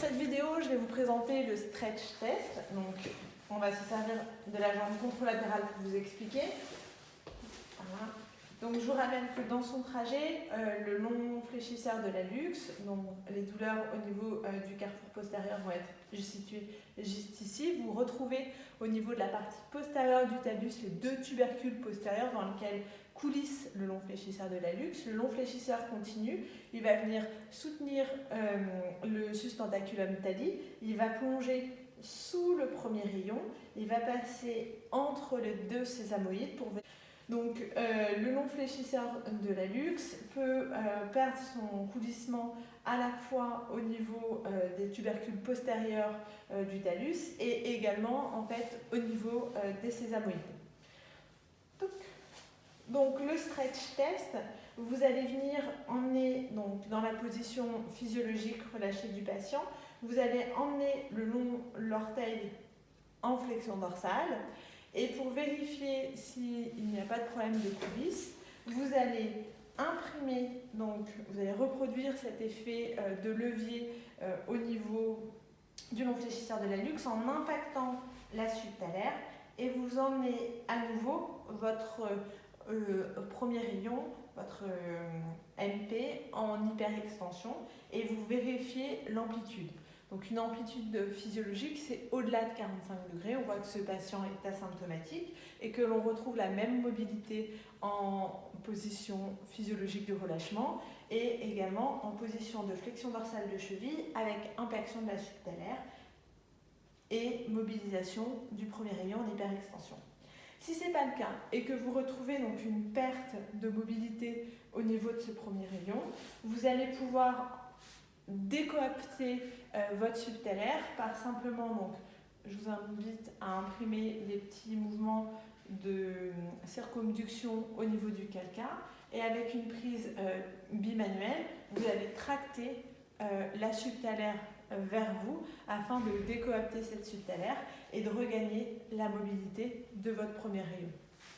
cette vidéo, je vais vous présenter le stretch test. Donc, on va se servir de la jambe contralatérale pour vous expliquer. Voilà. Donc, je vous rappelle que dans son trajet, le long fléchisseur de l'hallux, donc les douleurs au niveau du carrefour postérieur vont être situées juste ici. Vous retrouvez au niveau de la partie postérieure du talus les deux tubercules postérieurs dans lesquels coulisse le long fléchisseur de l'hallux. Le long fléchisseur continue, il va venir soutenir le sustentaculum thali, il va plonger sous le premier rayon, il va passer entre les deux sésamoïdes pour... Donc, le long fléchisseur de l'hallux peut perdre son coulissement à la fois au niveau des tubercules postérieurs du talus et également en fait au niveau des sésamoïdes. Donc, le stretch test, vous allez venir emmener donc, dans la position physiologique relâchée du patient, vous allez emmener le long l'orteil en flexion dorsale. Et pour vérifier s'il n'y a pas de problème de coulisse, vous allez imprimer, donc vous allez reproduire cet effet de levier au niveau du long fléchisseur de l'hallux en impactant la subtalaire et vous emmenez à nouveau votre premier rayon, votre MP en hyperextension et vous vérifiez l'amplitude. Donc une amplitude physiologique, c'est au-delà de 45 degrés. On voit que ce patient est asymptomatique et que l'on retrouve la même mobilité en position physiologique de relâchement et également en position de flexion dorsale de cheville avec impaction de la subtalaire et mobilisation du premier rayon en hyperextension. Si ce n'est pas le cas et que vous retrouvez donc une perte de mobilité au niveau de ce premier rayon, vous allez pouvoir décoapter votre subtalaire par simplement, donc, je vous invite à imprimer les petits mouvements de circonduction au niveau du calcaire et avec une prise bimanuelle, vous allez tracter la subtalaire vers vous afin de décoapter cette subtalaire et de regagner la mobilité de votre premier rayon.